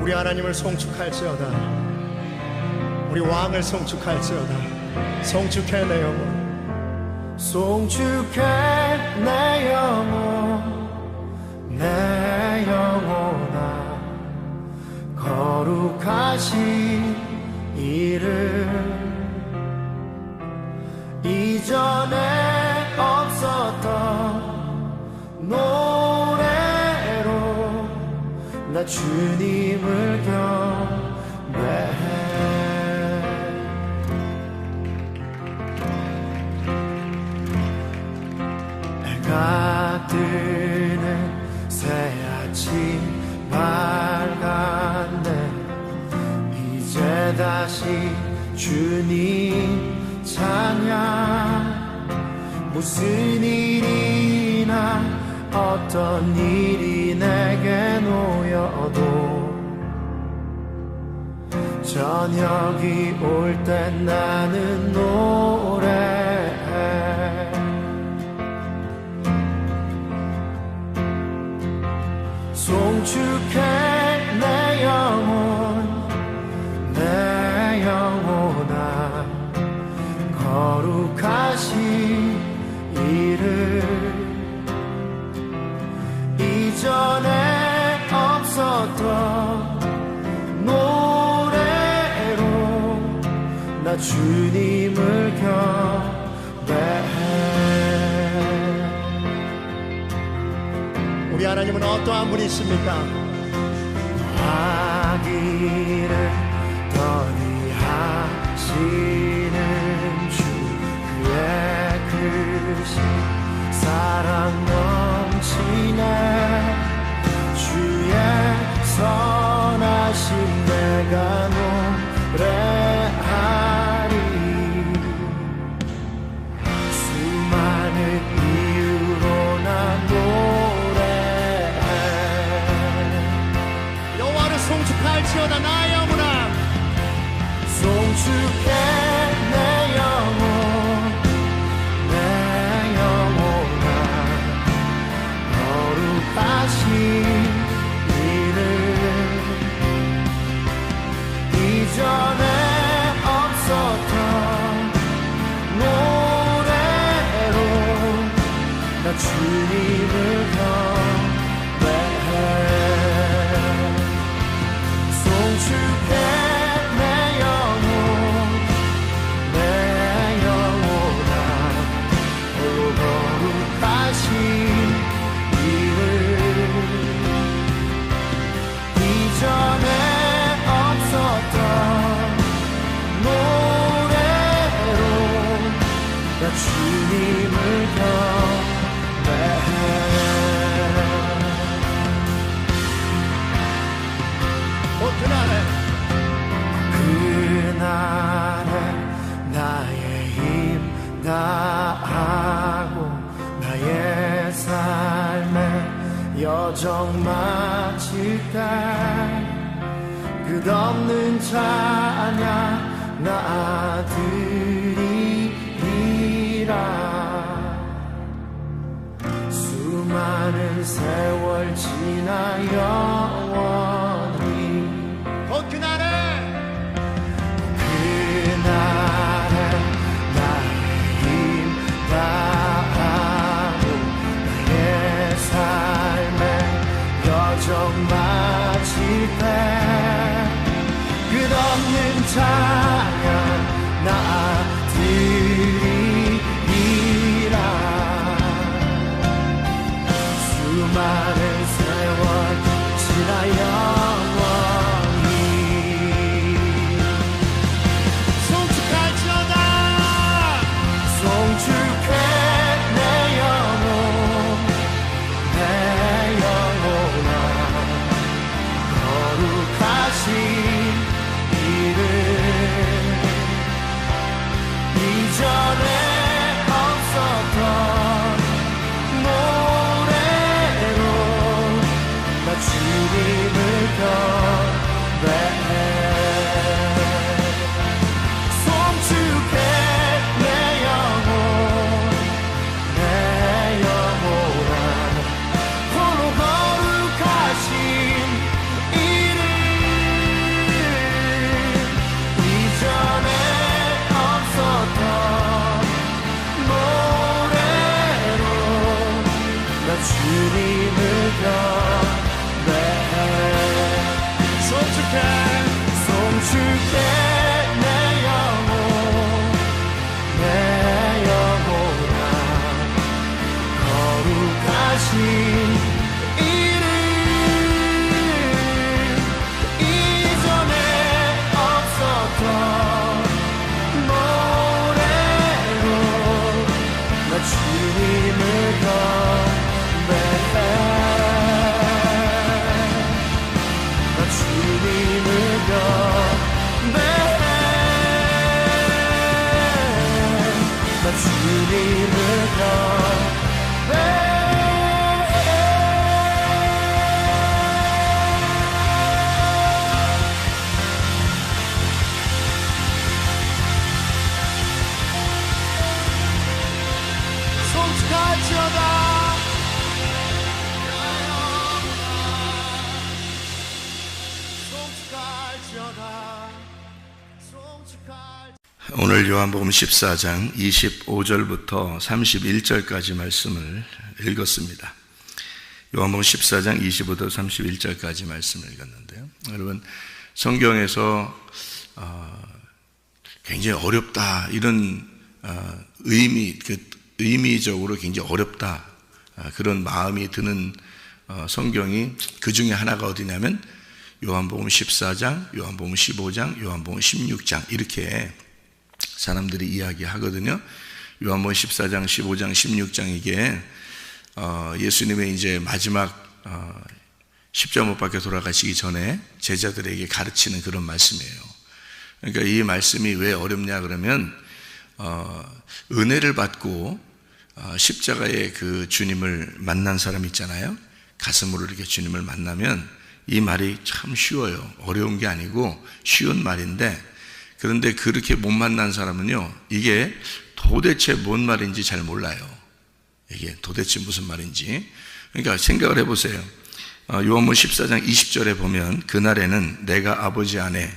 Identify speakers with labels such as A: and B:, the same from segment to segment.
A: 우리 하나님을 송축할지어다. 우리 왕을 송축할지어다. 송축해 내 영혼,
B: 송축해 내 영혼, 내 영혼아. 거룩하신 이름, 이전에 없었던 노래로 나 주님을 경배해. 해가 뜨는 새 아침 밝았네. 이제 다시 주님 찬양. 무슨 일이나 어떤 일이 내게 놓여도 저녁이 올 때 나는 노래해. 송축해 내 영혼, 내 영혼아. 거룩하신 이름, 이전에 없었던 노래로 나 주님을 경배해.
A: 우리 하나님은 어떠한 분이십니까?
B: 화기를 더디하시는 주, 그의 크신 사랑 넘치네. 주의 선하심 내가 노래하리. 수많은 이유로 난 노래해.
A: 여호와를 송축할지어다 나의 영혼아.
B: 송축해 내 영혼, 내 영혼아. 거룩하신 이름, 이전에 없었던 노래로 나 주님을 경배해. 송축해 내 영혼, 내 영혼아. 거룩하신 이름, 이전에 없었던 노래로 나 주님을 경배해.
A: 곧 그날에
B: 그날에 나의 힘 다하고 나의 삶의 여정 마칠 때 끝없는 찬양 나 드리리라. 수많은 세월 지나 영원히
A: 곧 그날에
B: 나의 힘 다하고 나의 삶의 여정 마칠 때 끝없는 찬양 나 드리리라. 수많은 세월 지나 영원히
A: 송축할지어다.
B: 송축해 내 영혼, 내 영혼아. 거룩하신 이름, 주님을 경배해 송축해 내 영혼아 거룩하신 이름 이전에 없었던 노래로 나 주님을 경배해 나 주님을 경배해 나 주님을 경배해
A: 송축할지어다
C: 오늘 요한복음 14장 25절부터 31절까지 말씀을 읽었습니다. 요한복음 14장 25절 31절까지 말씀을 읽었는데요. 여러분, 성경에서 굉장히 어렵다, 이런 의미적으로 굉장히 어렵다, 그런 마음이 드는 성경이 그 중에 하나가 어디냐면 요한복음 14장, 요한복음 15장, 요한복음 16장 이렇게 사람들이 이야기하거든요. 요한복음 14장, 15장, 16장 이게 예수님의 이제 마지막 십자가 못 박혀 돌아가시기 전에 제자들에게 가르치는 그런 말씀이에요. 그러니까 이 말씀이 왜 어렵냐 그러면 은혜를 받고 십자가의 그 주님을 만난 사람 있잖아요. 가슴으로 이렇게 주님을 만나면 이 말이 참 쉬워요. 어려운 게 아니고 쉬운 말인데, 그런데 그렇게 못 만난 사람은요, 이게 도대체 뭔 말인지 잘 몰라요. 이게 도대체 무슨 말인지. 그러니까 생각을 해보세요. 요한복음 14장 20절에 보면 그날에는 내가 아버지 안에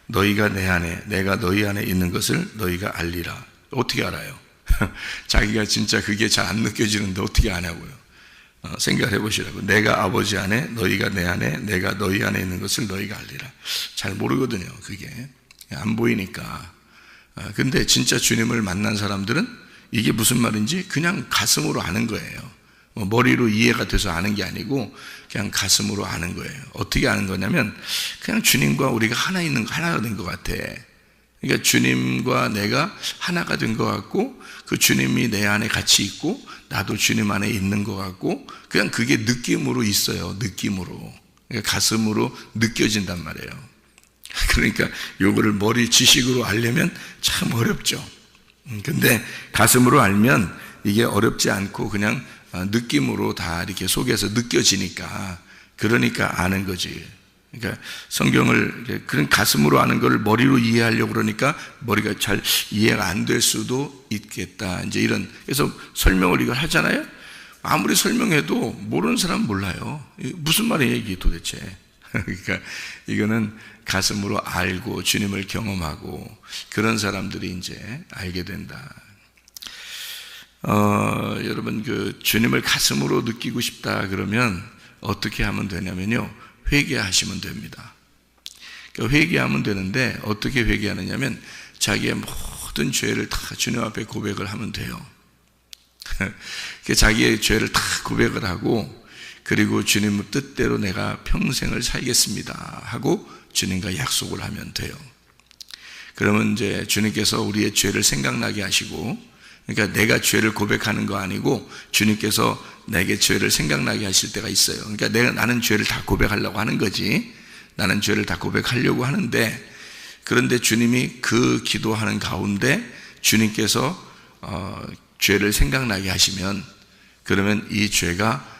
C: 너희가 내 안에 내가 너희 안에 있는 것을 너희가 알리라. 어떻게 알아요? 자기가 진짜 그게 잘 안 느껴지는데 어떻게 아냐고요. 생각을 해보시라고. 내가 아버지 안에 너희가 내 안에 내가 너희 안에 있는 것을 너희가 알리라. 잘 모르거든요. 그게 안 보이니까. 근데 진짜 주님을 만난 사람들은 이게 무슨 말인지 그냥 가슴으로 아는 거예요. 머리로 이해가 돼서 아는 게 아니고 그냥 가슴으로 아는 거예요. 어떻게 아는 거냐면 그냥 주님과 우리가 하나가 된 것 같아. 그러니까 주님과 내가 하나가 된 것 같고, 그 주님이 내 안에 같이 있고 나도 주님 안에 있는 것 같고, 그냥 그게 느낌으로 있어요. 느낌으로. 그러니까 가슴으로 느껴진단 말이에요. 그러니까 요거를 머리 지식으로 알려면 참 어렵죠. 근데 가슴으로 알면 이게 어렵지 않고 그냥 느낌으로 다 이렇게 속에서 느껴지니까, 그러니까 아는 거지. 그러니까 성경을 그런 가슴으로 아는 걸 머리로 이해하려고 그러니까 머리가 잘 이해가 안 될 수도 있겠다. 이제 이런, 그래서 설명을 이걸 하잖아요. 아무리 설명해도 모르는 사람은 몰라요. 무슨 말이에요 이게 도대체. 그러니까 이거는 가슴으로 알고 주님을 경험하고 그런 사람들이 이제 알게 된다. 여러분, 그 주님을 가슴으로 느끼고 싶다 그러면 어떻게 하면 되냐면요, 회개하시면 됩니다. 그러니까 회개하면 되는데 어떻게 회개하느냐면 자기의 모든 죄를 다 주님 앞에 고백을 하면 돼요. 자기의 죄를 다 고백을 하고, 그리고 주님의 뜻대로 내가 평생을 살겠습니다 하고 주님과 약속을 하면 돼요. 그러면 이제 주님께서 우리의 죄를 생각나게 하시고, 그러니까 내가 죄를 고백하는 거 아니고 주님께서 내게 죄를 생각나게 하실 때가 있어요. 그러니까 나는 죄를 다 고백하려고 하는 거지. 나는 죄를 다 고백하려고 하는데, 그런데 주님이 그 기도하는 가운데 주님께서 죄를 생각나게 하시면, 그러면 이 죄가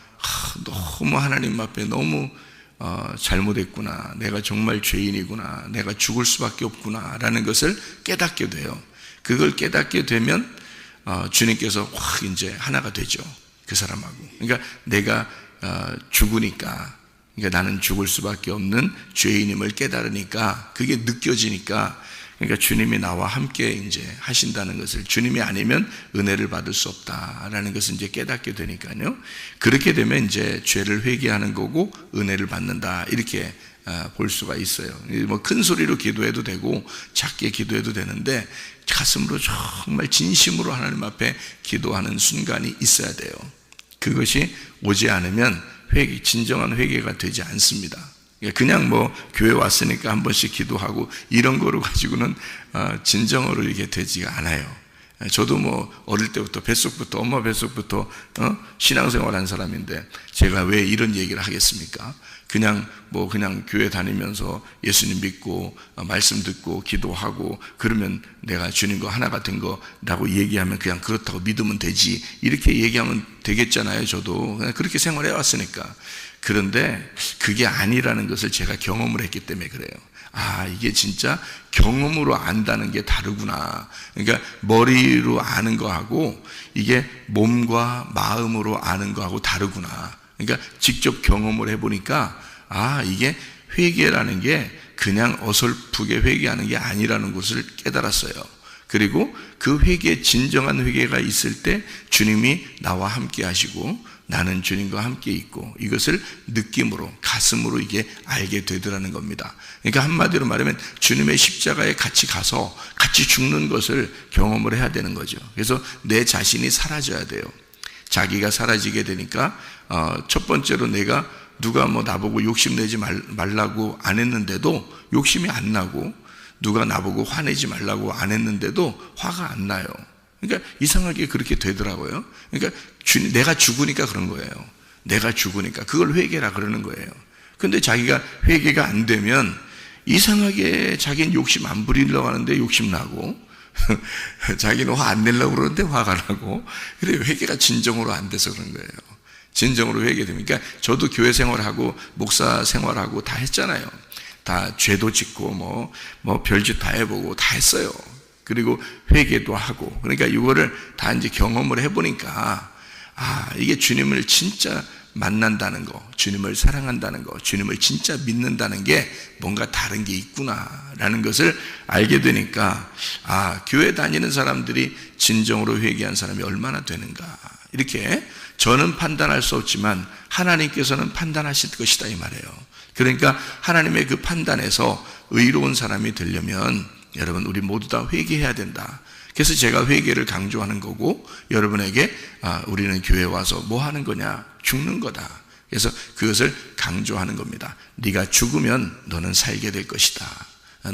C: 너무 하나님 앞에 너무 잘못했구나, 내가 정말 죄인이구나, 내가 죽을 수밖에 없구나 라는 것을 깨닫게 돼요. 그걸 깨닫게 되면 주님께서 확 이제 하나가 되죠, 그 사람하고. 그러니까 내가 죽으니까, 그러니까 나는 죽을 수밖에 없는 죄인임을 깨달으니까, 그게 느껴지니까 그러니까 주님이 나와 함께 이제 하신다는 것을, 주님이 아니면 은혜를 받을 수 없다라는 것을 이제 깨닫게 되니까요. 그렇게 되면 이제 죄를 회개하는 거고 은혜를 받는다, 이렇게 볼 수가 있어요. 뭐 큰 소리로 기도해도 되고 작게 기도해도 되는데 가슴으로 정말 진심으로 하나님 앞에 기도하는 순간이 있어야 돼요. 그것이 오지 않으면 진정한 회개가 되지 않습니다. 그냥 뭐 교회 왔으니까 한 번씩 기도하고 이런 거로 가지고는 진정으로 이게 되지가 않아요. 저도 뭐 어릴 때부터 뱃속부터, 엄마 뱃속부터 신앙생활한 사람인데 제가 왜 이런 얘기를 하겠습니까? 그냥 교회 다니면서 예수님 믿고 말씀 듣고 기도하고 그러면 내가 주님과 하나가 된 거라고 얘기하면 그냥 그렇다고 믿으면 되지, 이렇게 얘기하면 되겠잖아요. 저도 그렇게 생활해 왔으니까. 그런데 그게 아니라는 것을 제가 경험을 했기 때문에 그래요. 이게 진짜 경험으로 안다는 게 다르구나. 그러니까 머리로 아는 거하고 이게 몸과 마음으로 아는 거하고 다르구나. 그러니까 직접 경험을 해보니까 이게 회개라는 게 그냥 어설프게 회개하는 게 아니라는 것을 깨달았어요. 그리고 그 회개, 진정한 회개가 있을 때 주님이 나와 함께 하시고 나는 주님과 함께 있고, 이것을 느낌으로, 가슴으로 이게 알게 되더라는 겁니다. 그러니까 한마디로 말하면 주님의 십자가에 같이 가서 같이 죽는 것을 경험을 해야 되는 거죠. 그래서 내 자신이 사라져야 돼요. 자기가 사라지게 되니까 첫 번째로 내가 누가 뭐 나보고 욕심내지 말라고 안 했는데도 욕심이 안 나고, 누가 나보고 화내지 말라고 안 했는데도 화가 안 나요. 그러니까 이상하게 그렇게 되더라고요. 그러니까 내가 죽으니까 그런 거예요. 내가 죽으니까 그걸 회개라 그러는 거예요. 근데 자기가 회개가 안 되면 이상하게 자기는 욕심 안 부리려고 하는데 욕심 나고 자기는 화 안 내려고 그러는데 화가 나고, 그래요. 회개가 진정으로 안 돼서 그런 거예요. 진정으로 회개되면. 그러니까 저도 교회 생활하고 목사 생활하고 다 했잖아요. 다 죄도 짓고 뭐 별짓 다 해보고 다 했어요. 그리고 회개도 하고. 그러니까 이거를 다 이제 경험을 해보니까 이게 주님을 진짜 만난다는 거, 주님을 사랑한다는 거, 주님을 진짜 믿는다는 게 뭔가 다른 게 있구나라는 것을 알게 되니까 교회 다니는 사람들이 진정으로 회개한 사람이 얼마나 되는가, 이렇게 저는 판단할 수 없지만 하나님께서는 판단하실 것이다, 이 말이에요. 그러니까 하나님의 그 판단에서 의로운 사람이 되려면 여러분, 우리 모두 다 회개해야 된다. 그래서 제가 회개를 강조하는 거고, 여러분에게 우리는 교회에 와서 뭐 하는 거냐? 죽는 거다. 그래서 그것을 강조하는 겁니다. 네가 죽으면 너는 살게 될 것이다.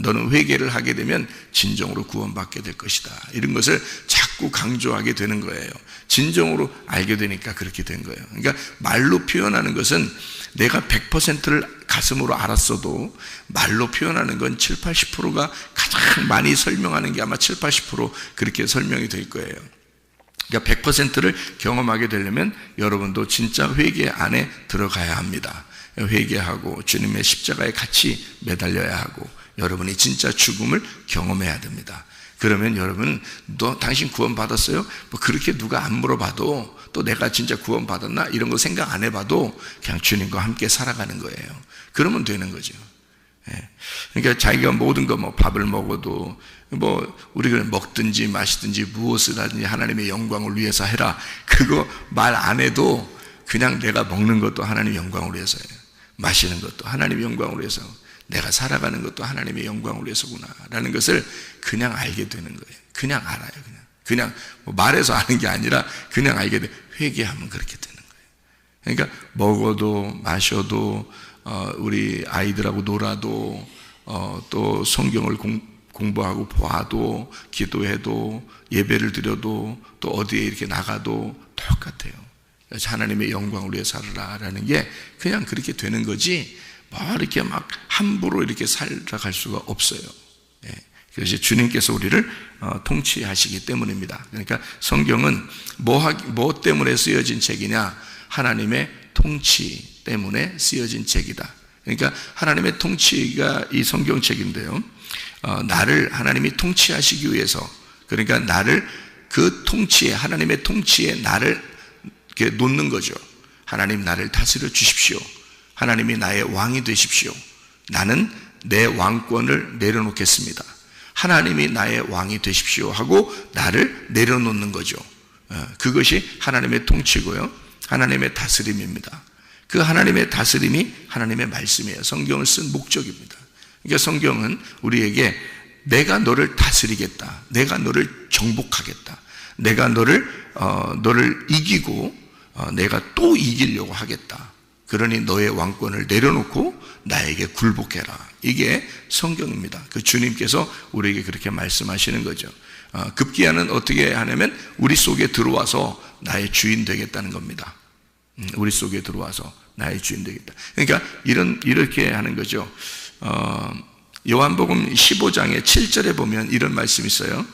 C: 너는 회개를 하게 되면 진정으로 구원받게 될 것이다. 이런 것을 자꾸 강조하게 되는 거예요. 진정으로 알게 되니까 그렇게 된 거예요. 그러니까 말로 표현하는 것은 내가 100%를 가슴으로 알았어도 말로 표현하는 건 7, 80%가 가장 많이 설명하는 게 아마 7, 80% 그렇게 설명이 될 거예요. 그러니까 100%를 경험하게 되려면 여러분도 진짜 회개 안에 들어가야 합니다. 회개하고 주님의 십자가에 같이 매달려야 하고 여러분이 진짜 죽음을 경험해야 됩니다. 그러면 여러분, 당신 구원 받았어요? 뭐 그렇게 누가 안 물어봐도, 또 내가 진짜 구원 받았나 이런 거 생각 안 해봐도 그냥 주님과 함께 살아가는 거예요. 그러면 되는 거죠. 그러니까 자기가 모든 거 밥을 먹어도 우리가 먹든지 마시든지 무엇을 하든지 하나님의 영광을 위해서 해라, 그거 말 안 해도 그냥 내가 먹는 것도 하나님의 영광을 위해서예요. 마시는 것도 하나님의 영광을 위해서, 내가 살아가는 것도 하나님의 영광을 위해서구나 라는 것을 그냥 알게 되는 거예요. 그냥 알아요. 그냥 말해서 아는 게 아니라 그냥 알게 돼. 회개하면 그렇게 되는 거예요. 그러니까 먹어도 마셔도 우리 아이들하고 놀아도 또 성경을 공부하고 봐도 기도해도 예배를 드려도 또 어디에 이렇게 나가도 똑같아요. 하나님의 영광을 위해 살아라라는 게 그냥 그렇게 되는 거지, 이렇게 막 함부로 이렇게 살아갈 수가 없어요. 그래서 주님께서 우리를 통치하시기 때문입니다. 그러니까 성경은 뭐 때문에 쓰여진 책이냐? 하나님의 통치 때문에 쓰여진 책이다. 그러니까 하나님의 통치가 이 성경책인데요, 나를 하나님이 통치하시기 위해서, 그러니까 나를 그 통치에, 하나님의 통치에 나를 이렇게 놓는 거죠. 하나님 나를 다스려 주십시오. 하나님이 나의 왕이 되십시오. 나는 내 왕권을 내려놓겠습니다. 하나님이 나의 왕이 되십시오 하고 나를 내려놓는 거죠. 그것이 하나님의 통치고요, 하나님의 다스림입니다. 그 하나님의 다스림이 하나님의 말씀이에요. 성경을 쓴 목적입니다. 그러니까 성경은 우리에게 내가 너를 다스리겠다, 내가 너를 정복하겠다, 내가 너를 이기고 내가 또 이기려고 하겠다, 그러니 너의 왕권을 내려놓고 나에게 굴복해라. 이게 성경입니다. 그 주님께서 우리에게 그렇게 말씀하시는 거죠. 급기야는 어떻게 하냐면 우리 속에 들어와서 나의 주인 되겠다는 겁니다. 우리 속에 들어와서 나의 주인 되겠다. 그러니까 이렇게 하는 거죠. 요한복음 15장의 7절에 보면 이런 말씀이 있어요.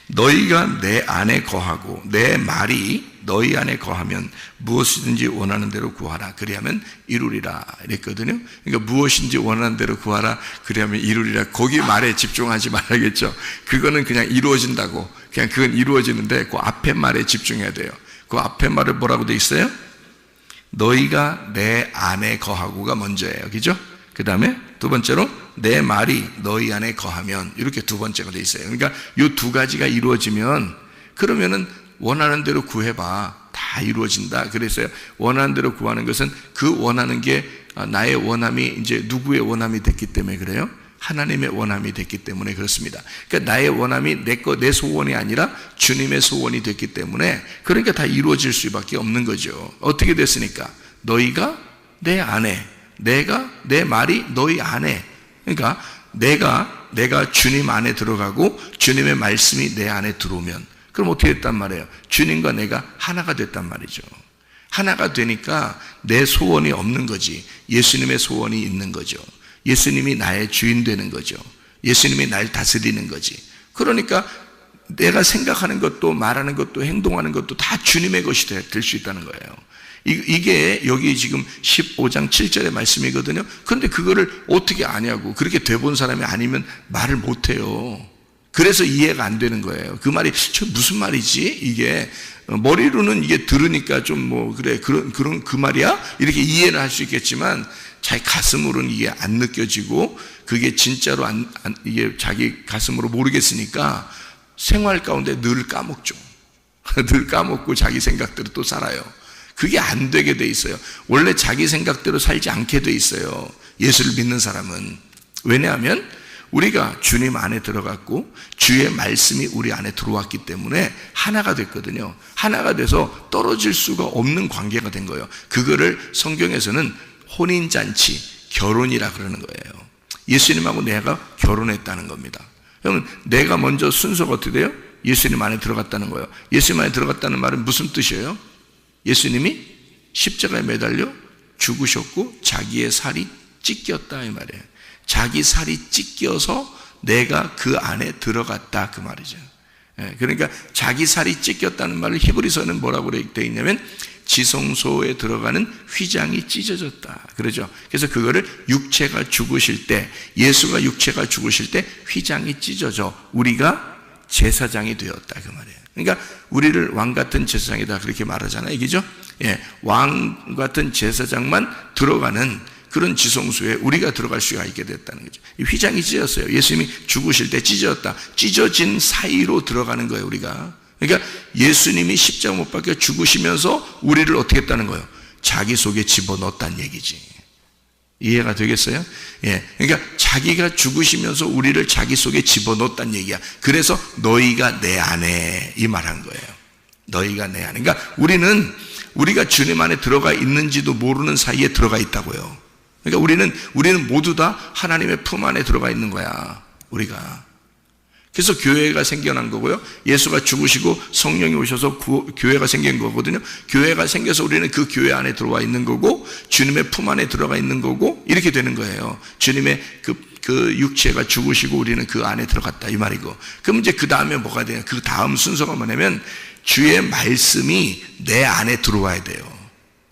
C: 너희가 내 안에 거하고 내 말이 너희 안에 거하면 무엇이든지 원하는 대로 구하라, 그리하면 이루리라 이랬거든요. 그러니까 무엇인지 원하는 대로 구하라, 그리하면 이루리라, 거기 말에 집중하지 말아야겠죠. 그거는 그냥 이루어진다고, 그냥 그건 이루어지는데 그 앞에 말에 집중해야 돼요. 그 앞에 말을 뭐라고 돼 있어요? 너희가 내 안에 거하고가 먼저예요. 그죠? 그 다음에 두 번째로 내 말이 너희 안에 거하면, 이렇게 두 번째가 돼 있어요. 그러니까 이 두 가지가 이루어지면, 그러면은 원하는 대로 구해봐, 다 이루어진다. 그랬어요. 원하는 대로 구하는 것은 그 원하는 게 나의 원함이 이제 누구의 원함이 됐기 때문에 그래요? 하나님의 원함이 됐기 때문에 그렇습니다. 그러니까 나의 원함이 내 소원이 아니라 주님의 소원이 됐기 때문에, 그러니까 다 이루어질 수밖에 없는 거죠. 어떻게 됐으니까? 너희가 내 안에, 내 말이 너희 안에. 그러니까 내가 주님 안에 들어가고 주님의 말씀이 내 안에 들어오면, 그럼 어떻게 됐단 말이에요? 주님과 내가 하나가 됐단 말이죠. 하나가 되니까 내 소원이 없는 거지, 예수님의 소원이 있는 거죠. 예수님이 나의 주인 되는 거죠. 예수님이 날 다스리는 거지. 그러니까 내가 생각하는 것도 말하는 것도 행동하는 것도 다 주님의 것이 될 수 있다는 거예요. 이게 여기 지금 15장 7절의 말씀이거든요. 그런데 그거를 어떻게 아냐고. 그렇게 돼본 사람이 아니면 말을 못해요. 그래서 이해가 안 되는 거예요. 그 말이 저 무슨 말이지? 이게 머리로는 이게 들으니까 좀 뭐 그래 그런 그 말이야? 이렇게 이해는 할 수 있겠지만 자기 가슴으로는 이게 안 느껴지고, 그게 진짜로 이게 자기 가슴으로 모르겠으니까 생활 가운데 늘 까먹죠. 늘 까먹고 자기 생각대로 또 살아요. 그게 안 되게 돼 있어요. 원래 자기 생각대로 살지 않게 돼 있어요, 예수를 믿는 사람은. 왜냐하면 우리가 주님 안에 들어갔고 주의 말씀이 우리 안에 들어왔기 때문에 하나가 됐거든요. 하나가 돼서 떨어질 수가 없는 관계가 된 거예요. 그거를 성경에서는 혼인잔치, 결혼이라 그러는 거예요. 예수님하고 내가 결혼했다는 겁니다. 그러면 내가 먼저 순서가 어떻게 돼요? 예수님 안에 들어갔다는 거예요. 예수님 안에 들어갔다는 말은 무슨 뜻이에요? 예수님이 십자가에 매달려 죽으셨고 자기의 살이 찢겼다 이 말이에요. 자기 살이 찢겨서 내가 그 안에 들어갔다 그 말이죠. 그러니까 자기 살이 찢겼다는 말을 히브리서는 뭐라고 되어 있냐면 지성소에 들어가는 휘장이 찢어졌다 그러죠. 그래서 그거를 육체가 죽으실 때, 예수가 육체가 죽으실 때 휘장이 찢어져 우리가 제사장이 되었다 그 말이에요. 그러니까 우리를 왕 같은 제사장이다 그렇게 말하잖아요. 그죠? 왕 같은 제사장만 들어가는 그런 지성소에 우리가 들어갈 수가 있게 됐다는 거죠. 이 휘장이 찢어졌어요. 예수님이 죽으실 때 찢어졌다. 찢어진 사이로 들어가는 거예요, 우리가. 그러니까 예수님이 십자가 못 박혀 죽으시면서 우리를 어떻게 했다는 거예요? 자기 속에 집어넣었다는 얘기지. 이해가 되겠어요? 그러니까 자기가 죽으시면서 우리를 자기 속에 집어넣었다는 얘기야. 그래서 너희가 내 안에 이 말한 거예요. 너희가 내 안에. 그러니까 우리가 주님 안에 들어가 있는지도 모르는 사이에 들어가 있다고요. 그러니까 우리는 모두 다 하나님의 품 안에 들어가 있는 거야, 우리가. 그래서 교회가 생겨난 거고요. 예수가 죽으시고 성령이 오셔서 교회가 생긴 거거든요. 교회가 생겨서 우리는 그 교회 안에 들어와 있는 거고, 주님의 품 안에 들어가 있는 거고, 이렇게 되는 거예요. 주님의 그 육체가 죽으시고 우리는 그 안에 들어갔다 이 말이고. 그럼 이제 그 다음에 뭐가 돼요? 그 다음 순서가 뭐냐면 주의 말씀이 내 안에 들어와야 돼요.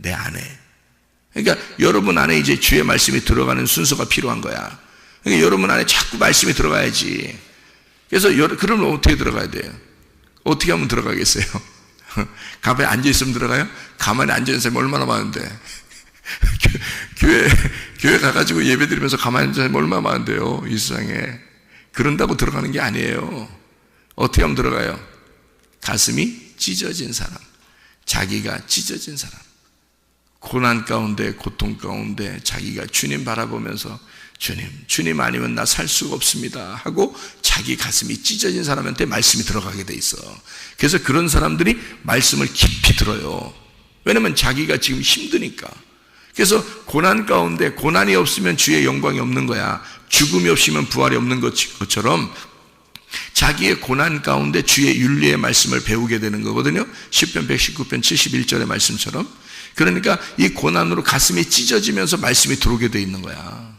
C: 내 안에. 그러니까 여러분 안에 이제 주의 말씀이 들어가는 순서가 필요한 거야. 그러니까 여러분 안에 자꾸 말씀이 들어가야지. 그래서 그러면 어떻게 들어가야 돼요? 어떻게 하면 들어가겠어요? 가만히 앉아있으면 들어가요? 가만히 앉아있는 사람이 얼마나 많은데. 교회 가가지고 예배 드리면서 가만히 앉아있는 사람이 얼마나 많은데요, 이 세상에. 그런다고 들어가는 게 아니에요. 어떻게 하면 들어가요? 가슴이 찢어진 사람, 자기가 찢어진 사람, 고난 가운데, 고통 가운데 자기가 주님 바라보면서 주님 아니면 나 살 수가 없습니다 하고 자기 가슴이 찢어진 사람한테 말씀이 들어가게 돼 있어. 그래서 그런 사람들이 말씀을 깊이 들어요. 왜냐면 자기가 지금 힘드니까. 그래서 고난 가운데, 고난이 없으면 주의 영광이 없는 거야. 죽음이 없으면 부활이 없는 것처럼 자기의 고난 가운데 주의 윤리의 말씀을 배우게 되는 거거든요. 시편 119편 71절의 말씀처럼. 그러니까 이 고난으로 가슴이 찢어지면서 말씀이 들어오게 돼 있는 거야.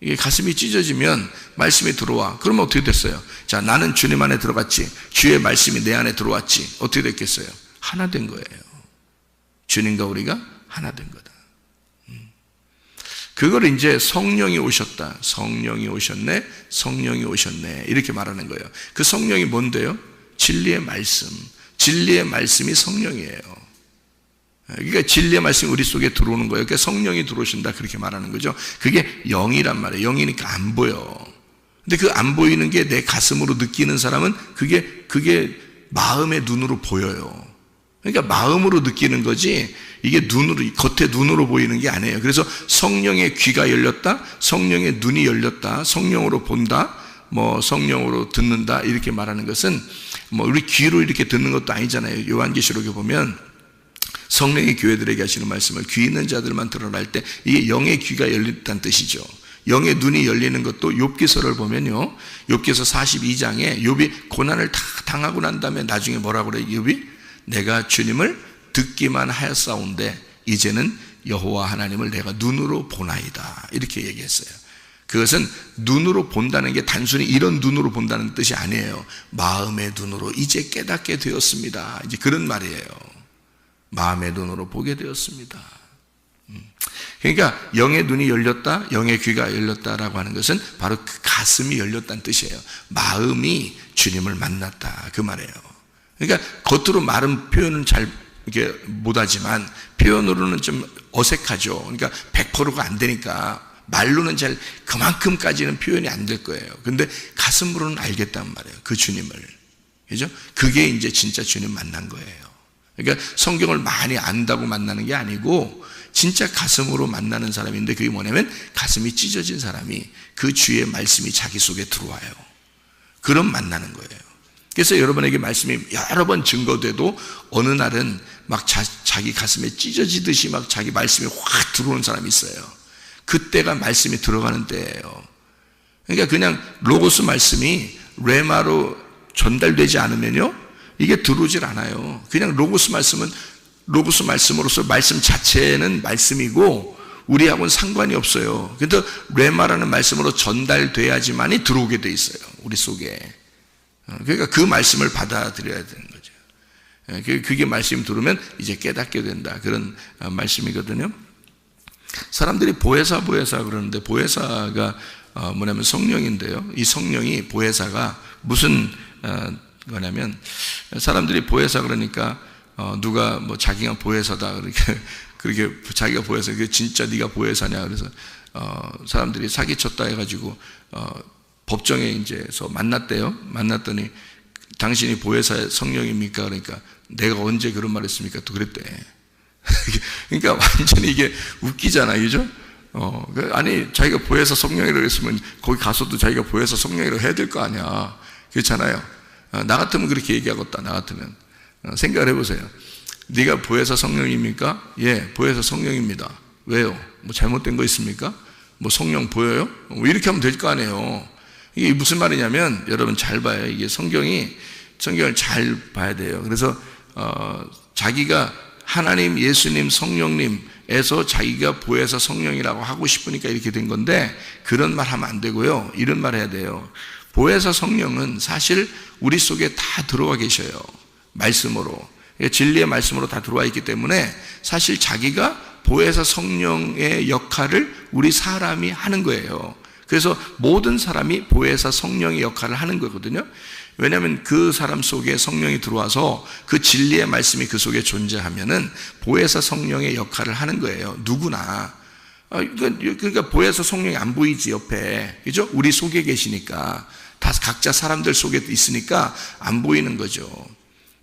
C: 이게 가슴이 찢어지면 말씀이 들어와. 그러면 어떻게 됐어요? 자, 나는 주님 안에 들어갔지. 주의 말씀이 내 안에 들어왔지. 어떻게 됐겠어요? 하나 된 거예요. 주님과 우리가 하나 된 거다. 그걸 이제 성령이 오셨다. 성령이 오셨네. 성령이 오셨네. 이렇게 말하는 거예요. 그 성령이 뭔데요? 진리의 말씀. 진리의 말씀이 성령이에요. 그러니까 진리의 말씀이 우리 속에 들어오는 거예요. 그러니까 성령이 들어오신다 그렇게 말하는 거죠. 그게 영이란 말이에요. 영이니까 안 보여. 근데 그 안 보이는 게 내 가슴으로 느끼는 사람은 그게 마음의 눈으로 보여요. 그러니까 마음으로 느끼는 거지 이게 눈으로, 겉에 눈으로 보이는 게 아니에요. 그래서 성령의 귀가 열렸다, 성령의 눈이 열렸다, 성령으로 본다, 뭐 성령으로 듣는다 이렇게 말하는 것은 뭐 우리 귀로 이렇게 듣는 것도 아니잖아요. 요한계시록에 보면 성령이 교회들에게 하시는 말씀을 귀 있는 자들만 들으라 할 때 이게 영의 귀가 열렸다는 뜻이죠. 영의 눈이 열리는 것도 욥기서를 보면요, 욥기서 42장에 욥이 고난을 다 당하고 난 다음에 나중에 뭐라고 그래요? 욥이 내가 주님을 듣기만 하였사온데 이제는 여호와 하나님을 내가 눈으로 보나이다 이렇게 얘기했어요. 그것은 눈으로 본다는 게 단순히 이런 눈으로 본다는 뜻이 아니에요. 마음의 눈으로 이제 깨닫게 되었습니다. 이제 그런 말이에요. 마음의 눈으로 보게 되었습니다. 그러니까 영의 눈이 열렸다, 영의 귀가 열렸다라고 하는 것은 바로 그 가슴이 열렸다는 뜻이에요. 마음이 주님을 만났다 그 말이에요. 그러니까 겉으로 말은 표현은 잘 이렇게 못하지만 표현으로는 좀 어색하죠. 그러니까 100%가 안 되니까 말로는 잘 그만큼까지는 표현이 안 될 거예요. 근데 가슴으로는 알겠단 말이에요. 그 주님을. 그죠? 그게 이제 진짜 주님 만난 거예요. 그러니까 성경을 많이 안다고 만나는 게 아니고 진짜 가슴으로 만나는 사람인데 그게 뭐냐면 가슴이 찢어진 사람이 그 주의 말씀이 자기 속에 들어와요. 그럼 만나는 거예요. 그래서 여러분에게 말씀이 여러 번 증거돼도 어느 날은 막 자기 가슴에 찢어지듯이 막 자기 말씀이 확 들어오는 사람이 있어요. 그때가 말씀이 들어가는 때예요. 그러니까 그냥 로고스 말씀이 레마로 전달되지 않으면요 이게 들어오질 않아요. 그냥 로고스 말씀은 로고스 말씀으로서 말씀 자체는 말씀이고 우리하고는 상관이 없어요. 그런데 레마라는 말씀으로 전달돼야지만이 들어오게 돼 있어요. 우리 속에. 그러니까 그 말씀을 받아들여야 되는 거죠. 그게 말씀이 들어오면 이제 깨닫게 된다. 그런 말씀이거든요. 사람들이 보혜사 그러는데 보혜사가 뭐냐면 성령인데요. 이 성령이 보혜사가 무슨 거냐면 사람들이 보혜사 그러니까 누가 뭐 자기가 보혜사다 그렇게 자기가 보혜사 그게 진짜 네가 보혜사냐 그래서 사람들이 사기쳤다 해가지고 법정에 이제서 만났대요. 만났더니 당신이 보혜사의 성령입니까? 그러니까 내가 언제 그런 말 했습니까? 또 그랬대. 그러니까 완전히 이게 웃기잖아요. 그죠? 아니 자기가 보혜사 성령이라고 했으면 거기 가서도 자기가 보혜사 성령이라고 해야 될 거 아니야. 그렇잖아요. 나 같으면 그렇게 얘기하겠다. 나 같으면 생각을 해보세요. 네가 보혜사 성령입니까? 예, 보혜사 성령입니다. 왜요? 뭐 잘못된 거 있습니까? 뭐 성령 보여요? 뭐 이렇게 하면 될 거 아니에요. 이게 무슨 말이냐면 여러분 잘 봐요. 이게 성경을 잘 봐야 돼요. 그래서 자기가 하나님, 예수님, 성령님에서 자기가 보혜사 성령이라고 하고 싶으니까 이렇게 된 건데 그런 말 하면 안 되고요. 이런 말 해야 돼요. 보혜사 성령은 사실 우리 속에 다 들어와 계셔요. 말씀으로. 진리의 말씀으로 다 들어와 있기 때문에 사실 자기가 보혜사 성령의 역할을 우리 사람이 하는 거예요. 그래서 모든 사람이 보혜사 성령의 역할을 하는 거거든요. 왜냐하면 그 사람 속에 성령이 들어와서 그 진리의 말씀이 그 속에 존재하면은 보혜사 성령의 역할을 하는 거예요. 누구나. 그러니까 보혜사 성령이 안 보이지 옆에, 그죠? 우리 속에 계시니까, 다 각자 사람들 속에 있으니까 안 보이는 거죠.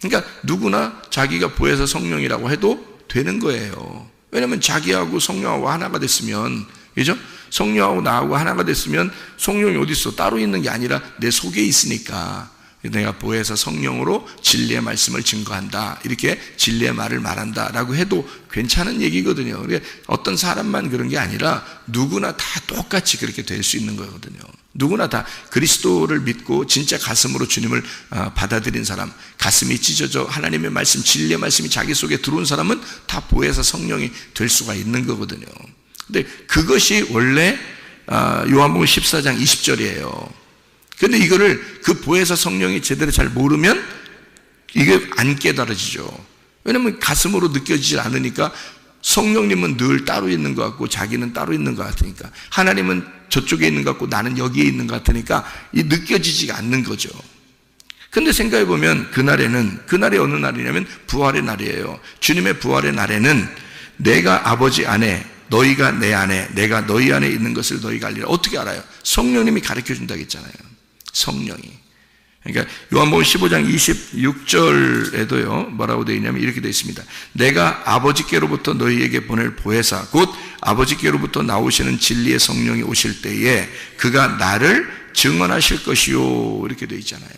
C: 그러니까 누구나 자기가 보혜사 성령이라고 해도 되는 거예요. 왜냐하면 자기하고 성령하고 하나가 됐으면, 그죠? 성령하고 나하고 하나가 됐으면 성령이 어디 있어? 따로 있는 게 아니라 내 속에 있으니까 내가 보혜사 성령으로 진리의 말씀을 증거한다, 이렇게 진리의 말을 말한다라고 해도 괜찮은 얘기거든요. 그러니까 어떤 사람만 그런 게 아니라 누구나 다 똑같이 그렇게 될 수 있는 거거든요. 누구나 다 그리스도를 믿고 진짜 가슴으로 주님을 받아들인 사람, 가슴이 찢어져 하나님의 말씀, 진리의 말씀이 자기 속에 들어온 사람은 다 보혜사 성령이 될 수가 있는 거거든요. 근데 그것이 원래 요한복음 14장 20절이에요. 근데 이거를 그 보혜사 성령이 제대로 잘 모르면 이게 안 깨달아지죠. 왜냐면 가슴으로 느껴지지 않으니까, 성령님은 늘 따로 있는 것 같고 자기는 따로 있는 것 같으니까, 하나님은 저쪽에 있는 것 같고 나는 여기에 있는 것 같으니까 이 느껴지지가 않는 거죠. 근데 생각해 보면 그날이 어느 날이냐면 부활의 날이에요. 주님의 부활의 날에는 내가 아버지 안에, 너희가 내 안에, 내가 너희 안에 있는 것을 너희가 알리라. 어떻게 알아요? 성령님이 가르쳐 준다고 했잖아요. 성령이. 그러니까 요한복음 15장 26절에도요 뭐라고 되어 있냐면 이렇게 되어 있습니다. 내가 아버지께로부터 너희에게 보낼 보혜사 곧 아버지께로부터 나오시는 진리의 성령이 오실 때에 그가 나를 증언하실 것이요, 이렇게 되어 있잖아요.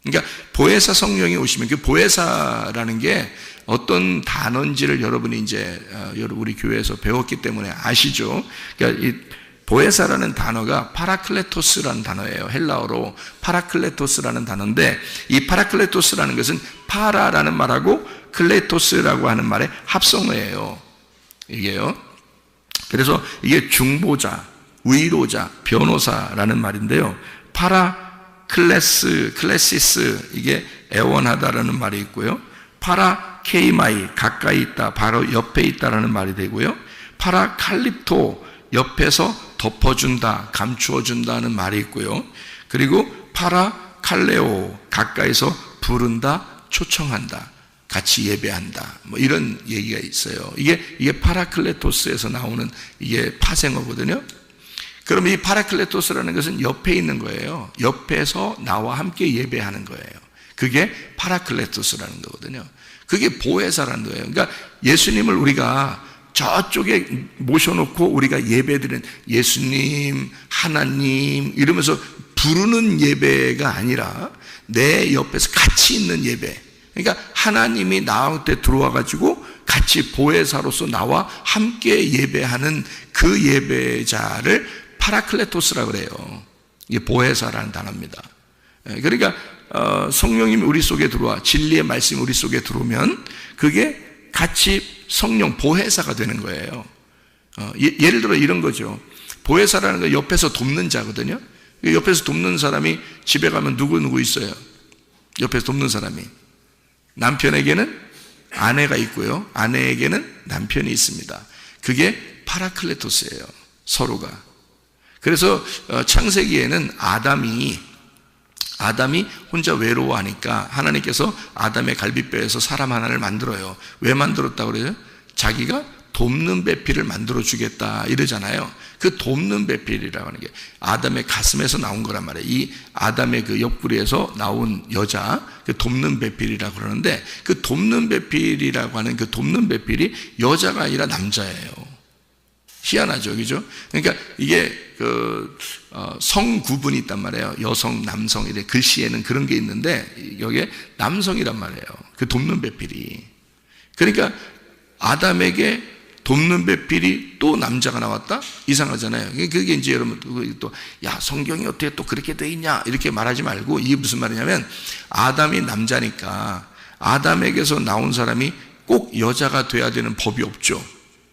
C: 그러니까 보혜사 성령이 오시면, 그 보혜사라는 게 어떤 단어인지를 여러분이 이제 우리 교회에서 배웠기 때문에 아시죠? 그러니까 이 보혜사라는 단어가 파라클레토스라는 단어예요. 헬라어로 파라클레토스라는 단어인데, 이 파라클레토스라는 것은 파라라는 말하고 클레토스라고 하는 말의 합성어예요. 이게요. 그래서 이게 중보자, 위로자, 변호사라는 말인데요. 클래시스, 이게 애원하다라는 말이 있고요. 파라케이마이, 가까이 있다, 바로 옆에 있다라는 말이 되고요. 파라칼립토, 옆에서 덮어준다, 감추어준다는 말이 있고요. 그리고 파라칼레오, 가까이서 부른다, 초청한다, 같이 예배한다, 뭐 이런 얘기가 있어요. 이게 파라클레토스에서 나오는 이게 파생어거든요. 그럼 이 파라클레토스라는 것은 옆에 있는 거예요. 옆에서 나와 함께 예배하는 거예요. 그게 파라클레토스라는 거거든요. 그게 보혜사라는 거예요. 그러니까 예수님을 우리가 저쪽에 모셔놓고 우리가 예배드리는, 예수님, 하나님 이러면서 부르는 예배가 아니라 내 옆에서 같이 있는 예배. 그러니까 하나님이 나한테 들어와 가지고 같이 보혜사로서 나와 함께 예배하는 그 예배자를 파라클레토스라고 그래요. 이게 보혜사라는 단어입니다. 그러니까 성령님이 우리 속에 들어와 진리의 말씀이 우리 속에 들어오면 그게 같이 성령 보혜사가 되는 거예요. 예를 들어 이런 거죠. 보혜사라는 건 옆에서 돕는 자거든요. 옆에서 돕는 사람이 집에 가면 누구 있어요? 옆에서 돕는 사람이. 남편에게는 아내가 있고요, 아내에게는 남편이 있습니다. 그게 파라클레토스예요, 서로가. 그래서 창세기에는 아담이 혼자 외로워하니까 하나님께서 아담의 갈비뼈에서 사람 하나를 만들어요. 왜 만들었다고 그래요? 자기가 돕는 배필을 만들어 주겠다 이러잖아요. 그 돕는 배필이라고 하는 게 아담의 가슴에서 나온 거란 말이에요. 이 아담의 그 옆구리에서 나온 여자, 그 돕는 배필이라고 그러는데, 그 돕는 배필이라고 하는 그 돕는 배필이 여자가 아니라 남자예요. 희한하죠, 그죠? 그러니까 이게 성 구분이 있단 말이에요. 여성, 남성, 이래 글씨에는 그런 게 있는데 여기에 남성이란 말이에요. 그 돕는 배필이. 그러니까 아담에게 돕는 배필이 또 남자가 나왔다? 이상하잖아요. 그게 이제 여러분 또 야, 성경이 어떻게 또 그렇게 돼 있냐 이렇게 말하지 말고, 이게 무슨 말이냐면 아담이 남자니까 아담에게서 나온 사람이 꼭 여자가 돼야 되는 법이 없죠.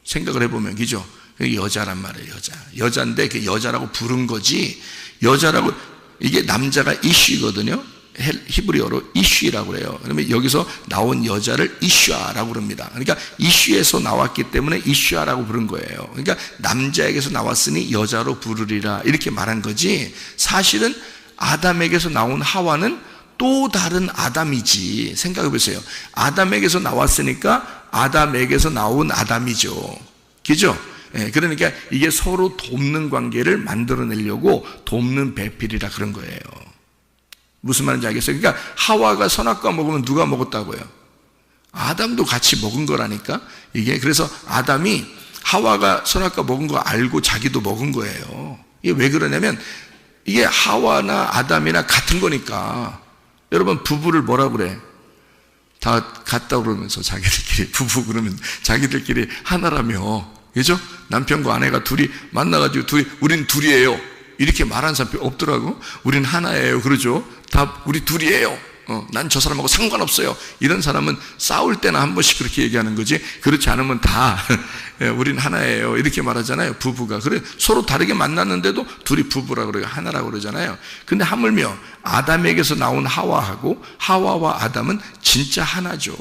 C: 생각을 해보면, 그죠? 여자란 말이에요. 여자인데 그 여자라고 부른 거지, 여자라고, 이게 남자가 이슈거든요. 히브리어로 이슈라고 그래요. 그러면 여기서 나온 여자를 이슈아라고 그럽니다. 그러니까 이슈에서 나왔기 때문에 이슈아라고 부른 거예요. 그러니까 남자에게서 나왔으니 여자로 부르리라 이렇게 말한 거지, 사실은 아담에게서 나온 하와는 또 다른 아담이지. 생각해 보세요. 아담에게서 나왔으니까 아담에게서 나온 아담이죠. 그죠? 그러니까 이게 서로 돕는 관계를 만들어내려고 돕는 배필이라 그런 거예요. 무슨 말인지 알겠어요? 그러니까 하와가 선악과 먹으면 누가 먹었다고요? 아담도 같이 먹은 거라니까. 이게 그래서 아담이 하와가 선악과 먹은 거 알고 자기도 먹은 거예요. 이게 왜 그러냐면 이게 하와나 아담이나 같은 거니까. 여러분 부부를 뭐라 그래? 다 같다 그러면서 자기들끼리 부부 그러면 자기들끼리 하나라며, 그죠? 남편과 아내가 둘이 만나가지고 우린 둘이에요 이렇게 말하는 사람 없더라고. 우린 하나예요 그러죠. 다 우리 둘이에요. 난 저 사람하고 상관없어요. 이런 사람은 싸울 때나 한 번씩 그렇게 얘기하는 거지, 그렇지 않으면 다 우린 하나예요 이렇게 말하잖아요. 부부가 그래 서로 다르게 만났는데도 둘이 부부라 그래요. 하나라고 그러잖아요. 근데 하물며 아담에게서 나온 하와하고 하와와 아담은 진짜 하나죠.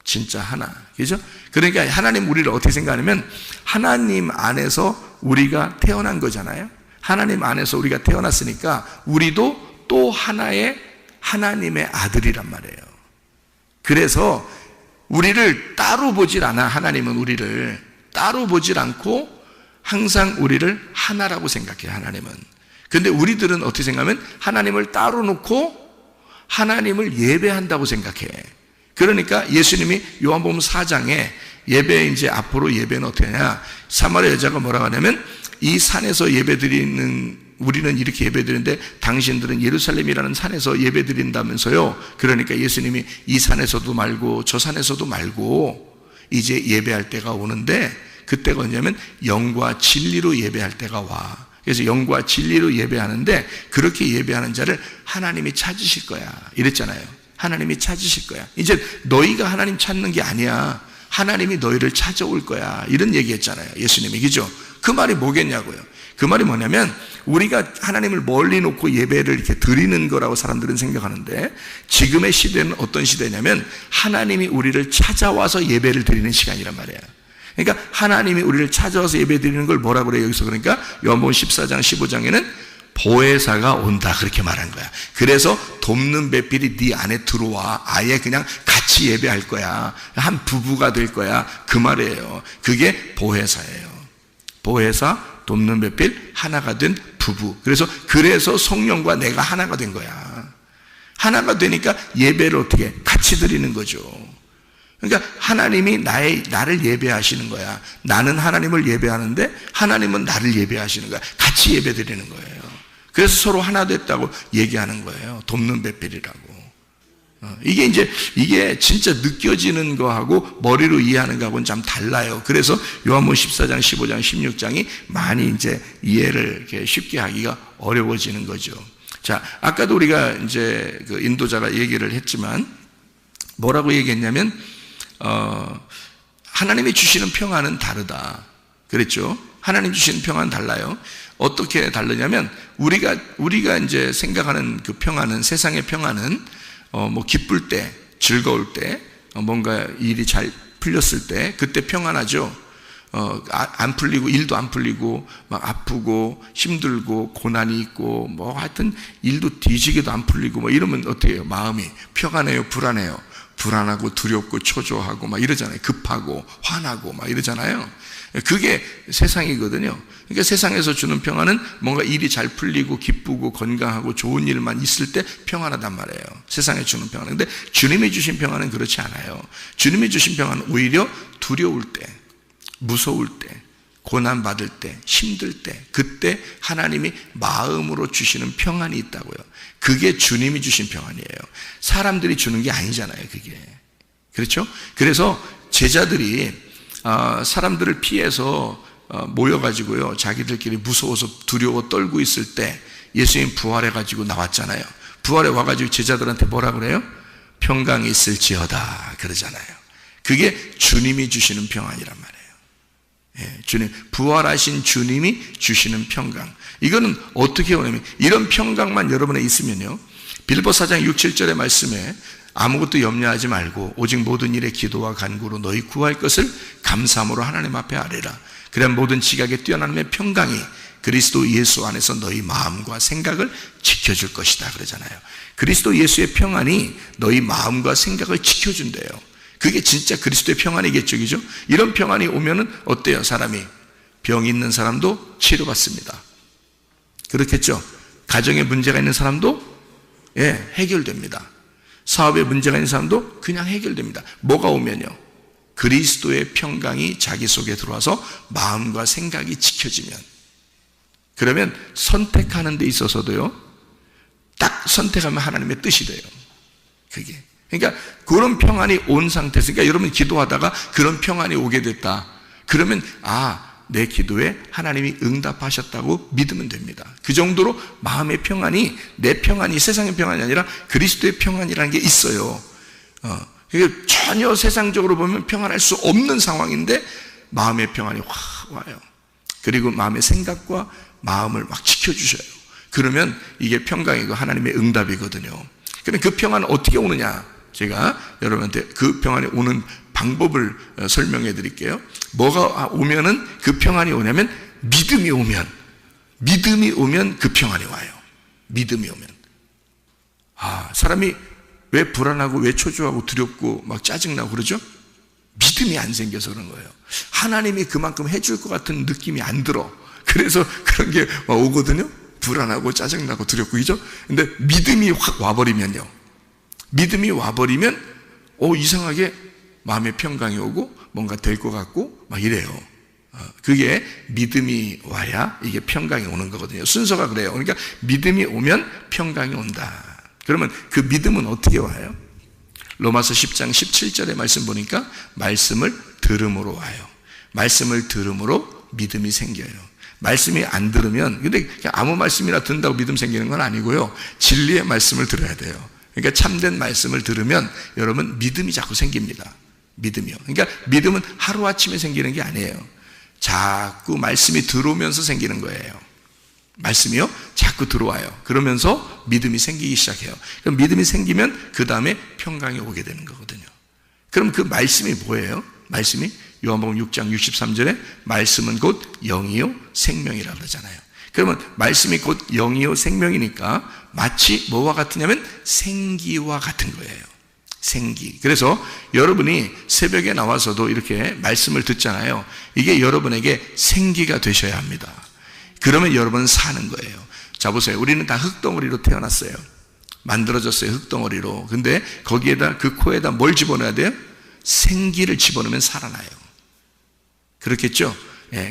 C: 진짜 하나, 그죠? 그러니까 하나님 우리를 어떻게 생각하냐면 하나님 안에서 우리가 태어난 거잖아요. 하나님 안에서 우리가 태어났으니까 우리도 또 하나의 하나님의 아들이란 말이에요. 그래서 우리를 따로 보질 않아. 하나님은 우리를 따로 보질 않고 항상 우리를 하나라고 생각해요. 하나님은. 근데 우리들은 어떻게 생각하면 하나님을 따로 놓고 하나님을 예배한다고 생각해. 그러니까 예수님이 요한복음 4장에 예배, 이제 앞으로 예배는 어떻게 하냐, 사마리아 여자가 뭐라고 하냐면 이 산에서 예배드리는, 우리는 이렇게 예배드리는데 당신들은 예루살렘이라는 산에서 예배드린다면서요. 그러니까 예수님이 이 산에서도 말고 저 산에서도 말고 이제 예배할 때가 오는데, 그때가 언제냐면 영과 진리로 예배할 때가 와. 그래서 영과 진리로 예배하는데 그렇게 예배하는 자를 하나님이 찾으실 거야 이랬잖아요. 하나님이 찾으실 거야. 이제 너희가 하나님 찾는 게 아니야. 하나님이 너희를 찾아올 거야 이런 얘기했잖아요 예수님이, 그죠? 그 말이 뭐겠냐고요. 그 말이 뭐냐면 우리가 하나님을 멀리 놓고 예배를 이렇게 드리는 거라고 사람들은 생각하는데, 지금의 시대는 어떤 시대냐면 하나님이 우리를 찾아와서 예배를 드리는 시간이란 말이에요. 그러니까 하나님이 우리를 찾아와서 예배 드리는 걸 뭐라고 그래요 여기서? 그러니까 요한복음 14장 15장에는 보혜사가 온다 그렇게 말한 거야. 그래서 돕는 배필이 네 안에 들어와. 아예 그냥 같이 예배할 거야. 한 부부가 될 거야 그 말이에요. 그게 보혜사예요. 보혜사, 돕는 배필, 하나가 된 부부. 그래서 성령과 내가 하나가 된 거야. 하나가 되니까 예배를 어떻게 같이 드리는 거죠. 그러니까 하나님이 나를 예배하시는 거야. 나는 하나님을 예배하는데 하나님은 나를 예배하시는 거야. 같이 예배 드리는 거예요. 그래서 서로 하나 됐다고 얘기하는 거예요. 돕는 배필이라고. 이게 진짜 느껴지는 거하고 머리로 이해하는 거하고는 참 달라요. 그래서 요한복음 14장, 15장, 16장이 많이 이제 이해를 이렇게 쉽게 하기가 어려워지는 거죠. 자, 아까도 우리가 이제 그 인도자가 얘기를 했지만 뭐라고 얘기했냐면, 하나님이 주시는 평안은 다르다. 그랬죠? 하나님 주시는 평안은 달라요. 어떻게 다르냐면 우리가 이제 생각하는 그 평안은, 세상의 평안은 뭐 기쁠 때, 즐거울 때, 뭔가 일이 잘 풀렸을 때 그때 평안하죠. 안 풀리고, 일도 안 풀리고 막 아프고 힘들고 고난이 있고 뭐 하여튼 일도 뒤지게도 안 풀리고 뭐 이러면 어떻게 해요? 마음이 평안해요, 불안해요? 불안하고 두렵고 초조하고 막 이러잖아요. 급하고 화나고 막 이러잖아요. 그게 세상이거든요. 그러니까 세상에서 주는 평안은 뭔가 일이 잘 풀리고 기쁘고 건강하고 좋은 일만 있을 때 평안하단 말이에요. 세상에 주는 평안은. 근데 주님이 주신 평안은 그렇지 않아요. 주님이 주신 평안은 오히려 두려울 때, 무서울 때, 고난받을 때, 힘들 때, 그때 하나님이 마음으로 주시는 평안이 있다고요. 그게 주님이 주신 평안이에요. 사람들이 주는 게 아니잖아요, 그게. 그렇죠? 그래서 제자들이 사람들을 피해서 모여가지고요, 자기들끼리 무서워서 두려워 떨고 있을 때 예수님 부활해가지고 나왔잖아요. 부활해 와가지고 제자들한테 뭐라 그래요? 평강이 있을지어다 그러잖아요. 그게 주님이 주시는 평안이란 말이에요. 예, 주님, 부활하신 주님이 주시는 평강. 이거는 어떻게 오냐면 이런 평강만 여러분에 있으면요, 빌립보 4장 6, 7절의 말씀에 아무것도 염려하지 말고 오직 모든 일에 기도와 간구로 너희 구할 것을 감사함으로 하나님 앞에 아뢰라. 그래야 모든 지각에 뛰어나는 평강이 그리스도 예수 안에서 너희 마음과 생각을 지켜줄 것이다 그러잖아요. 그리스도 예수의 평안이 너희 마음과 생각을 지켜준대요. 그게 진짜 그리스도의 평안이겠죠, 그죠? 이런 평안이 오면은 어때요, 사람이? 병이 있는 사람도 치료받습니다. 그렇겠죠? 가정에 문제가 있는 사람도 해결됩니다. 사업에 문제가 있는 사람도 그냥 해결됩니다. 뭐가 오면요? 그리스도의 평강이 자기 속에 들어와서 마음과 생각이 지켜지면, 그러면 선택하는 데 있어서도요, 딱 선택하면 하나님의 뜻이 돼요. 그게. 그러니까 그런 평안이 온 상태에서, 그러니까 여러분 기도하다가 그런 평안이 오게 됐다. 그러면 내 기도에 하나님이 응답하셨다고 믿으면 됩니다. 그 정도로 마음의 평안이, 내 평안이 세상의 평안이 아니라 그리스도의 평안이라는 게 있어요. 그게 전혀 세상적으로 보면 평안할 수 없는 상황인데 마음의 평안이 확 와요. 그리고 마음의 생각과 마음을 막 지켜주셔요. 그러면 이게 평강이고 하나님의 응답이거든요. 그럼 그 평안은 어떻게 오느냐? 제가 여러분한테 그 평안이 오는 방법을 설명해 드릴게요. 뭐가 오면은 그 평안이 오냐면, 믿음이 오면 그 평안이 와요. 믿음이 오면. 사람이 왜 불안하고 왜 초조하고 두렵고 막 짜증나고 그러죠? 믿음이 안 생겨서 그런 거예요. 하나님이 그만큼 해줄 것 같은 느낌이 안 들어. 그래서 그런 게 오거든요. 불안하고 짜증나고 두렵고, 그죠? 근데 믿음이 확 와버리면요, 믿음이 와버리면 이상하게 마음의 평강이 오고 뭔가 될 것 같고 막 이래요. 그게 믿음이 와야 이게 평강이 오는 거거든요. 순서가 그래요. 그러니까 믿음이 오면 평강이 온다. 그러면 그 믿음은 어떻게 와요? 로마서 10장 17절의 말씀 보니까 말씀을 들음으로 와요. 말씀을 들음으로 믿음이 생겨요. 말씀이 안 들으면, 근데 아무 말씀이나 듣는다고 믿음 생기는 건 아니고요, 진리의 말씀을 들어야 돼요. 그러니까 참된 말씀을 들으면 여러분 믿음이 자꾸 생깁니다. 믿음이요. 그러니까 믿음은 하루아침에 생기는 게 아니에요. 자꾸 말씀이 들어오면서 생기는 거예요. 말씀이요, 자꾸 들어와요. 그러면서 믿음이 생기기 시작해요. 그럼 믿음이 생기면 그 다음에 평강이 오게 되는 거거든요. 그럼 그 말씀이 뭐예요? 말씀이 요한복음 6장 63절에 말씀은 곧 영이요 생명이라고 그러잖아요. 그러면 말씀이 곧 영이요 생명이니까 마치 뭐와 같으냐면 생기와 같은 거예요. 생기. 그래서 여러분이 새벽에 나와서도 이렇게 말씀을 듣잖아요. 이게 여러분에게 생기가 되셔야 합니다. 그러면 여러분은 사는 거예요. 자, 보세요. 우리는 다 흙덩어리로 태어났어요. 만들어졌어요. 흙덩어리로. 근데 거기에다, 그 코에다 뭘 집어넣어야 돼요? 생기를 집어넣으면 살아나요. 그렇겠죠?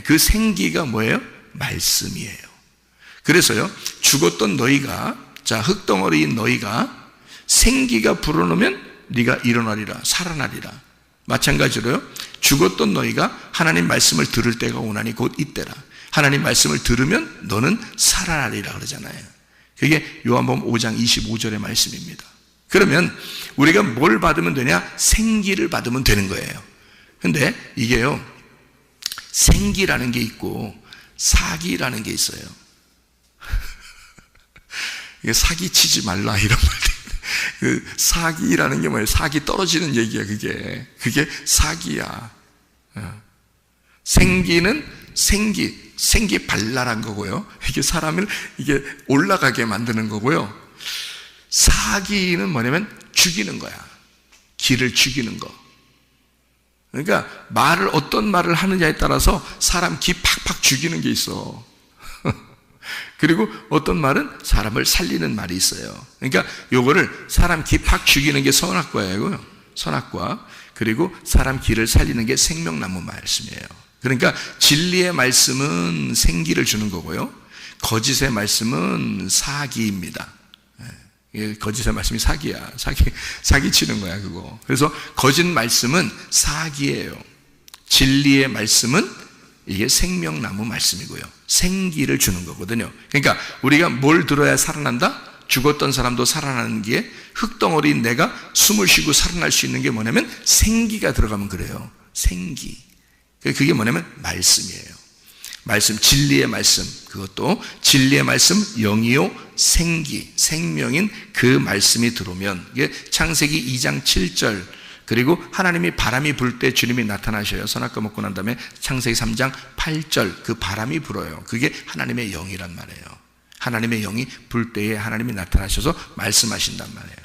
C: 그 생기가 뭐예요? 말씀이에요. 그래서요, 죽었던 너희가, 자, 흙덩어리인 너희가 생기가 불어넣으면 네가 일어나리라, 살아나리라. 마찬가지로요, 죽었던 너희가 하나님 말씀을 들을 때가 오나니 곧 이때라. 하나님 말씀을 들으면 너는 살아나리라 그러잖아요. 그게 요한복음 5장 25절의 말씀입니다. 그러면 우리가 뭘 받으면 되냐? 생기를 받으면 되는 거예요. 근데 이게요, 생기라는 게 있고 사기라는 게 있어요. 이게 사기 치지 말라 이런 말들. 그 사기라는 게 뭐예요? 사기 떨어지는 얘기야. 그게 사기야. 생기는 생기 발랄한 거고요. 이게 사람을 이게 올라가게 만드는 거고요. 사기는 뭐냐면 죽이는 거야. 기를 죽이는 거. 그러니까 어떤 말을 하느냐에 따라서 사람 기 팍팍 죽이는 게 있어. 그리고 어떤 말은 사람을 살리는 말이 있어요. 그러니까 요거를 사람 기 팍 죽이는 게 선악과예요. 선악과. 그리고 사람 기를 살리는 게 생명나무 말씀이에요. 그러니까 진리의 말씀은 생기를 주는 거고요, 거짓의 말씀은 사기입니다. 거짓의 말씀이 사기야. 사기 치는 거야, 그거. 그래서 거짓 말씀은 사기예요. 진리의 말씀은 이게 생명나무 말씀이고요, 생기를 주는 거거든요. 그러니까 우리가 뭘 들어야 살아난다? 죽었던 사람도 살아나는 게, 흙덩어리인 내가 숨을 쉬고 살아날 수 있는 게 뭐냐면 생기가 들어가면 그래요. 생기. 그게 뭐냐면 말씀이에요. 말씀, 진리의 말씀. 그것도 진리의 말씀, 영이요 생기, 생명인 그 말씀이 들어오면, 이게 창세기 2장 7절, 그리고 하나님이 바람이 불 때 주님이 나타나셔요. 선악과 먹고 난 다음에 창세기 3장 8절, 그 바람이 불어요. 그게 하나님의 영이란 말이에요. 하나님의 영이 불 때에 하나님이 나타나셔서 말씀하신단 말이에요.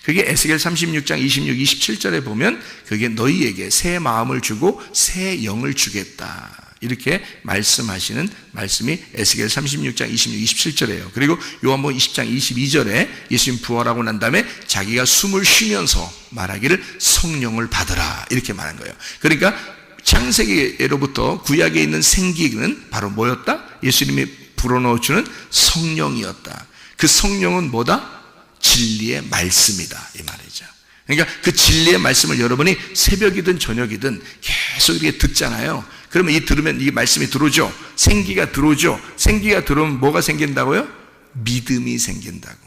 C: 그게 에스겔 36장 26, 27절에 보면 그게 너희에게 새 마음을 주고 새 영을 주겠다. 이렇게 말씀하시는 말씀이 에스겔 36장 26, 27절이에요. 그리고 요한복음 20장 22절에 예수님 부활하고 난 다음에 자기가 숨을 쉬면서 말하기를 성령을 받으라 이렇게 말한 거예요. 그러니까 창세기로부터 구약에 있는 생기는 바로 뭐였다? 예수님이 불어넣어주는 성령이었다. 그 성령은 뭐다? 진리의 말씀이다 이 말이죠. 그러니까 그 진리의 말씀을 여러분이 새벽이든 저녁이든 계속 이렇게 듣잖아요. 그러면 들으면 이 말씀이 들어오죠. 생기가 들어오죠. 생기가 들어오면 뭐가 생긴다고요? 믿음이 생긴다고.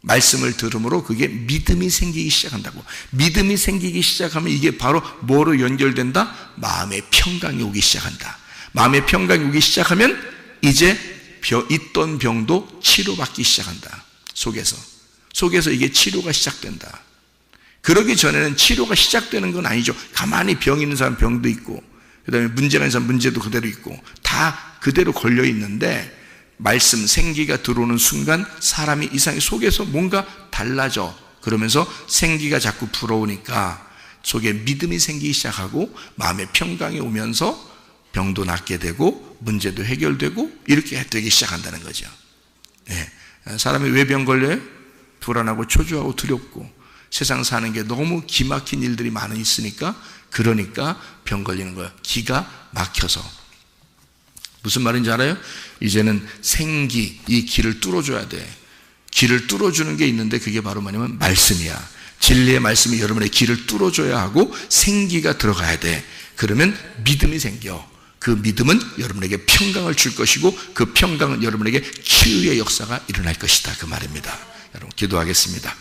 C: 말씀을 들음으로 그게 믿음이 생기기 시작한다고. 믿음이 생기기 시작하면 이게 바로 뭐로 연결된다? 마음의 평강이 오기 시작한다. 마음의 평강이 오기 시작하면 이제 있던 병도 치료받기 시작한다. 속에서 이게 치료가 시작된다. 그러기 전에는 치료가 시작되는 건 아니죠. 가만히 병 있는 사람 병도 있고, 그 다음에 문제가 있는 사람 문제도 그대로 있고, 다 그대로 걸려 있는데, 말씀, 생기가 들어오는 순간 사람이 이상하게 속에서 뭔가 달라져. 그러면서 생기가 자꾸 불어오니까 속에 믿음이 생기기 시작하고, 마음의 평강이 오면서 병도 낫게 되고, 문제도 해결되고, 이렇게 되기 시작한다는 거죠. 네. 사람이 왜 병 걸려요? 불안하고 초조하고 두렵고, 세상 사는 게 너무 기막힌 일들이 많이 있으니까, 그러니까 병 걸리는 거예요. 기가 막혀서. 무슨 말인지 알아요? 이제는 생기, 이 길을 뚫어줘야 돼. 길을 뚫어주는 게 있는데 그게 바로 뭐냐면 말씀이야. 진리의 말씀이 여러분의 길을 뚫어줘야 하고 생기가 들어가야 돼. 그러면 믿음이 생겨. 그 믿음은 여러분에게 평강을 줄 것이고 그 평강은 여러분에게 치유의 역사가 일어날 것이다. 그 말입니다. 여러분 기도하겠습니다.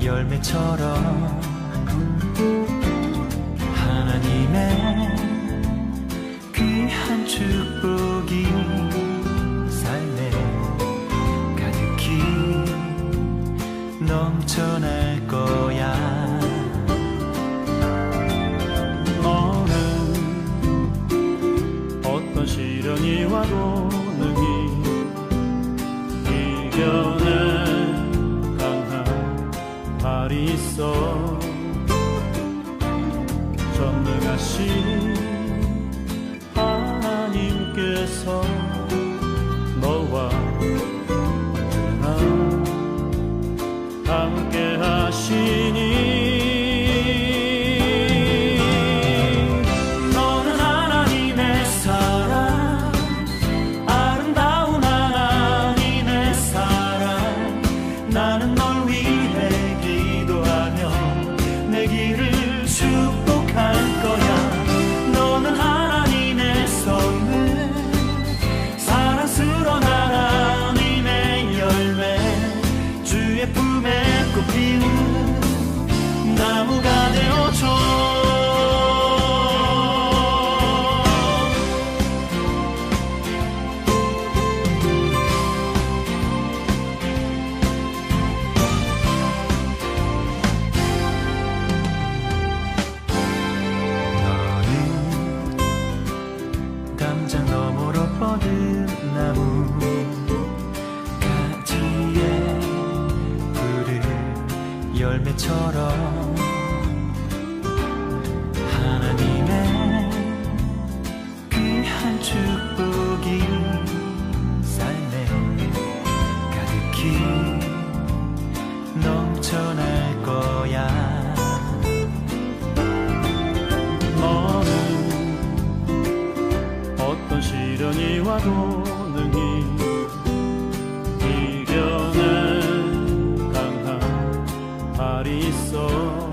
B: 열매처럼 하나님의 귀한 축복이 삶에 가득히 넘쳐날 거야.
D: 너는 어떤 시련이 와도 능히 이겨내 말이 있어. 전능하신 하나님께서 너와 언제나 함께 하시니 너는 하나님의 사랑, 아름다운 하나님의 사랑. 나는 널 위해 내 길을 축복할 거야. 너는 하나님의 선물, 사랑스러운 하나님의 열매, 주의 품에 꽃피는 나무가 되어줘.
B: 담장 너머로 뻗은 나무 가지에 푸른 열매처럼 하나님의 귀한 축복이 삶에 가득히 넘쳐날 거야.
D: 어떤 시련이 와도 능히 이겨내 강한 발이 있어.